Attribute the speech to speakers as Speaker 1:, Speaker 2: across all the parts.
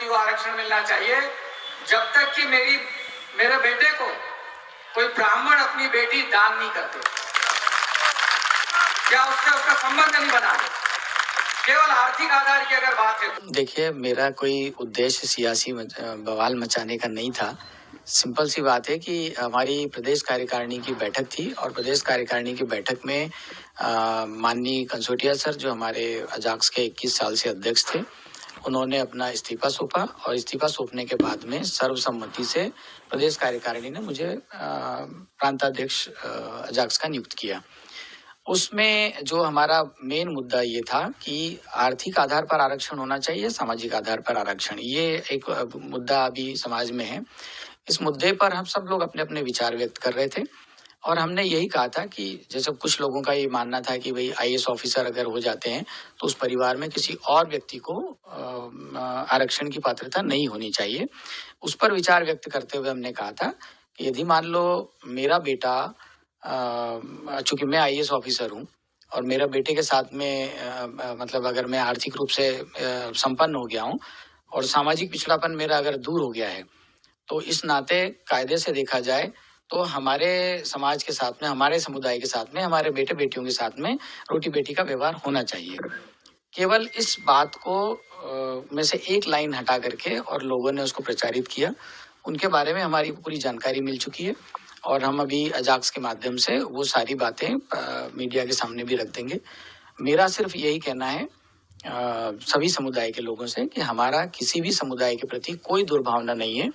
Speaker 1: को आरक्षण मिलना चाहिए जब तक कि मेरे बेटे को कोई ब्राह्मण अपनी बेटी दान नहीं करते या उससे उसका संबंध नहीं बना दे। केवल आर्थिक आधार की अगर बात है तो
Speaker 2: देखिए, मेरा कोई उद्देश्य सियासी बवाल मचाने का नहीं था। सिंपल सी बात है कि हमारी प्रदेश कार्यकारिणी की बैठक थी और प्रदेश कार्यकारिणी की बैठक में माननीय कंसोटिया सर, जो हमारे अजाक्स के 21 साल से अध्यक्ष थे, उन्होंने अपना इस्तीफा सौंपा और इस्तीफा सौंपने के बाद में सर्वसम्मति से प्रदेश कार्यकारिणी ने मुझे प्रांताध्यक्ष अजाक्स का नियुक्त किया। उसमें जो हमारा मेन मुद्दा ये था कि आर्थिक आधार पर आरक्षण होना चाहिए, सामाजिक आधार पर आरक्षण, ये एक मुद्दा अभी समाज में है। इस मुद्दे पर हम सब लोग अपने अपने विचार व्यक्त कर रहे थे और हमने यही कहा था कि जैसे कुछ लोगों का ये मानना था कि भाई आईएएस ऑफिसर अगर हो जाते हैं तो उस परिवार में किसी और व्यक्ति को आरक्षण की पात्रता नहीं होनी चाहिए। उस पर विचार व्यक्त करते हुए हमने कहा था कि यदि मान लो मेरा बेटा, चूंकि मैं आईएएस ऑफिसर हूँ और मेरा बेटे के साथ में मतलब अगर मैं आर्थिक रूप से संपन्न हो गया हूँ और सामाजिक पिछड़ापन मेरा अगर दूर हो गया है, तो इस नाते कायदे से देखा जाए तो हमारे समाज के साथ में, हमारे समुदाय के साथ में, हमारे बेटे बेटियों के साथ में रोटी बेटी का व्यवहार होना चाहिए। केवल इस बात को में से एक लाइन हटा करके और लोगों ने उसको प्रचारित किया। उनके बारे में हमारी पूरी जानकारी मिल चुकी है और हम अभी अजाक्स के माध्यम से वो सारी बातें मीडिया के सामने भी रख देंगे। मेरा सिर्फ यही कहना है सभी समुदाय के लोगों से कि हमारा किसी भी समुदाय के प्रति कोई दुर्भावना नहीं है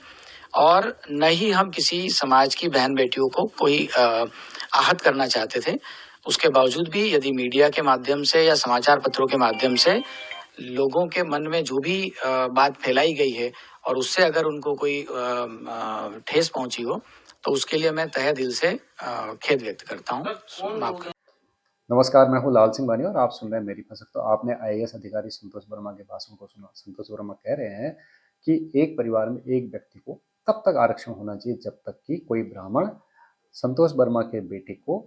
Speaker 2: और न ही हम किसी समाज की बहन बेटियों को कोई आहत करना चाहते थे। उसके बावजूद भी यदि मीडिया के माध्यम से या समाचार पत्रों के माध्यम से लोगों के मन में जो भी बात फैलाई गई है और उससे अगर उनको कोई ठेस पहुंची हो तो उसके लिए मैं तहे दिल से खेद व्यक्त करता हूँ।
Speaker 3: नमस्कार, मैं हूं लाल सिंह बानी और आप सुन रहे हैं मेरी फसक। तो आपने आईएएस अधिकारी संतोष वर्मा के भाषण को सुना। संतोष वर्मा कह रहे हैं कि एक परिवार में एक व्यक्ति को तब तक आरक्षण होना चाहिए जब तक कि कोई ब्राह्मण संतोष वर्मा के बेटे को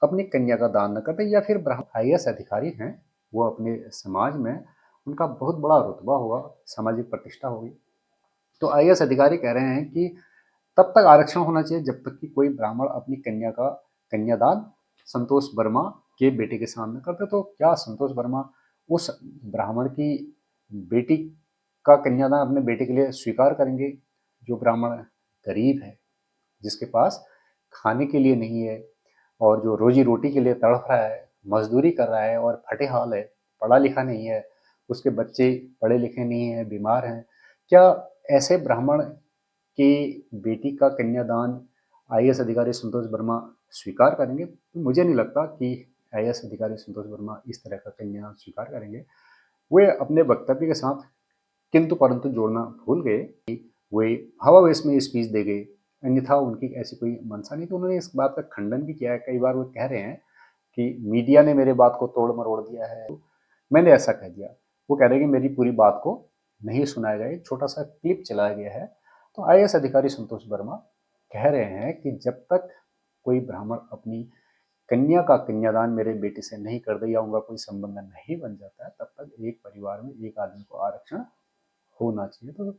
Speaker 3: अपनी कन्या का दान न करते, या फिर ब्राह्मण आईएएस अधिकारी हैं, वो अपने समाज में उनका बहुत बड़ा रुतबा होगा, सामाजिक प्रतिष्ठा होगी। तो आईएएस अधिकारी कह रहे हैं कि तब तक आरक्षण होना चाहिए जब तक कि कोई ब्राह्मण अपनी कन्या का कन्यादान संतोष वर्मा के बेटे के सामने करते। तो क्या संतोष वर्मा उस ब्राह्मण की बेटी का कन्यादान अपने बेटे के लिए स्वीकार करेंगे जो ब्राह्मण गरीब है, जिसके पास खाने के लिए नहीं है और जो रोजी रोटी के लिए तड़प रहा है, मजदूरी कर रहा है और फटे हाल है, पढ़ा लिखा नहीं है, उसके बच्चे पढ़े लिखे नहीं है, बीमार हैं? क्या ऐसे ब्राह्मण कि बेटी का कन्यादान आईएएस अधिकारी संतोष वर्मा स्वीकार करेंगे? तो मुझे नहीं लगता कि आईएएस अधिकारी संतोष वर्मा इस तरह का कन्या स्वीकार करेंगे। वे अपने वक्तव्य के साथ किंतु परंतु जोड़ना भूल गए कि वे हवावेश में स्पीच दे गए, अन्यथा उनकी ऐसी कोई मंशा नहीं। तो उन्होंने इस बात का खंडन भी किया है। कई बार वो कह रहे हैं कि मीडिया ने मेरे बात को तोड़ मरोड़ दिया है, मैंने ऐसा कह दिया। वो कह रहे हैं कि मेरी पूरी बात को नहीं सुनाया गया, एक छोटा सा क्लिप चलाया गया है। तो आईएएस अधिकारी संतोष वर्मा कह रहे हैं कि जब तक कोई ब्राह्मण अपनी कन्या का कन्यादान मेरे बेटे से नहीं कर दे या उनका कोई संबंध नहीं बन जाता है, तब तक एक परिवार में एक आदमी को आरक्षण होना चाहिए। तो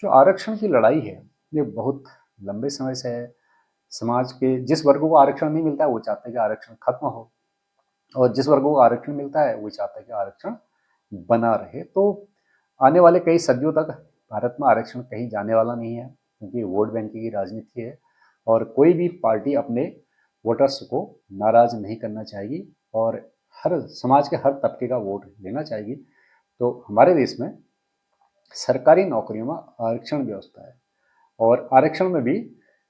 Speaker 3: जो आरक्षण की लड़ाई है, ये बहुत लंबे समय से है। समाज के जिस वर्ग को आरक्षण नहीं मिलता है वो चाहते हैं कि आरक्षण खत्म हो, और जिस वर्ग को आरक्षण मिलता है वो चाहता है कि आरक्षण बना रहे। तो आने वाले कई सदियों तक भारत में आरक्षण कहीं जाने वाला नहीं है, क्योंकि वोट बैंक की राजनीति है और कोई भी पार्टी अपने वोटर्स को नाराज नहीं करना चाहेगी और हर समाज के हर तबके का वोट लेना चाहेगी। तो हमारे देश में सरकारी नौकरियों में आरक्षण व्यवस्था है और आरक्षण में भी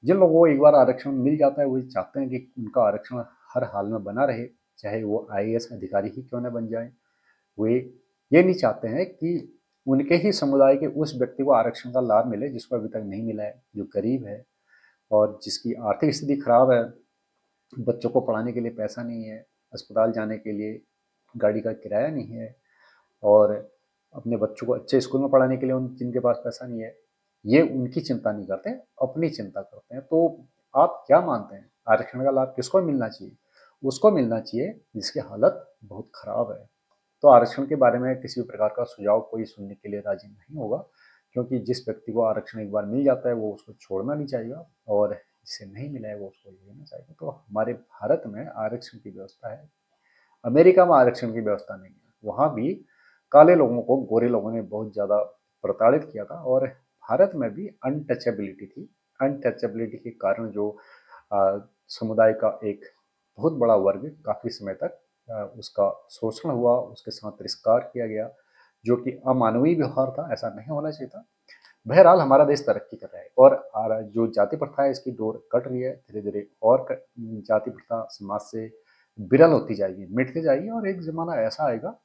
Speaker 3: जिन लोगों को एक बार आरक्षण मिल जाता है, वो चाहते हैं कि उनका आरक्षण हर हाल में बना रहे, चाहे वो आईएएस अधिकारी ही क्यों न बन जाए। वे ये नहीं चाहते हैं कि उनके ही समुदाय के उस व्यक्ति को आरक्षण का लाभ मिले जिसको अभी तक नहीं मिला है, जो गरीब है और जिसकी आर्थिक स्थिति खराब है, बच्चों को पढ़ाने के लिए पैसा नहीं है, अस्पताल जाने के लिए गाड़ी का किराया नहीं है और अपने बच्चों को अच्छे स्कूल में पढ़ाने के लिए जिनके पास पैसा नहीं है, ये उनकी चिंता नहीं करते, अपनी चिंता करते हैं। तो आप क्या मानते हैं, आरक्षण का लाभ किसको मिलना चाहिए? उसको मिलना चाहिए जिसकी हालत बहुत खराब है। तो आरक्षण के बारे में किसी भी प्रकार का सुझाव कोई सुनने के लिए राजी नहीं होगा, क्योंकि जिस व्यक्ति को आरक्षण एक बार मिल जाता है वो उसको छोड़ना नहीं चाहिए, और जिसे नहीं मिला है वो उसको लेना चाहिए। तो हमारे भारत में आरक्षण की व्यवस्था है, अमेरिका में आरक्षण की व्यवस्था नहीं है। वहाँ भी काले लोगों को गोरे लोगों ने बहुत ज़्यादा प्रताड़ित किया था, और भारत में भी अनटचेबिलिटी थी। अनटचेबिलिटी के कारण जो समुदाय का एक बहुत बड़ा वर्ग काफ़ी समय तक उसका शोषण हुआ, उसके साथ तिरस्कार किया गया, जो कि अमानवीय व्यवहार था, ऐसा नहीं होना चाहिए था। बहरहाल हमारा देश तरक्की कर रहा है, और जो जाति प्रथा है इसकी डोर कट रही है धीरे धीरे, और जाति प्रथा समाज से विरल होती जाएगी, मिटती जाएगी, और एक ज़माना ऐसा आएगा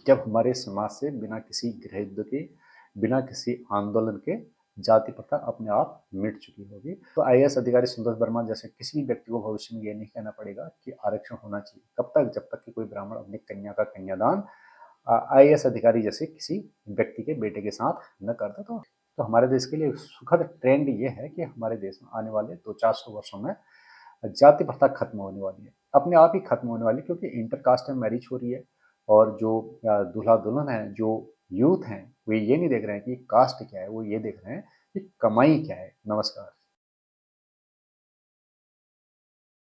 Speaker 3: जब हमारे समाज से बिना किसी गृह युद्ध के, बिना किसी आंदोलन के जाति प्रथा अपने आप मिट चुकी होगी। तो आईएएस अधिकारी संतोष वर्मा जैसे किसी भी व्यक्ति को भविष्य में ये नहीं कहना पड़ेगा कि आरक्षण होना चाहिए, कब तक, जब तक कि कोई ब्राह्मण अपनी कन्या का कन्यादान आईएएस अधिकारी जैसे किसी व्यक्ति के बेटे के साथ न करता। तो हमारे देश के लिए सुखद ट्रेंड ये है कि हमारे देश में आने वाले 200-400 वर्षों में जाति प्रथा खत्म होने वाली है, अपने आप ही खत्म होने वाली है, क्योंकि इंटर कास्ट में मैरिज हो रही है, और जो दूल्हा दुल्हन है, जो यूथ हैं, वे ये नहीं देख रहे हैं कि कास्ट क्या है, वो ये देख रहे हैं कि कमाई क्या है। नमस्कार।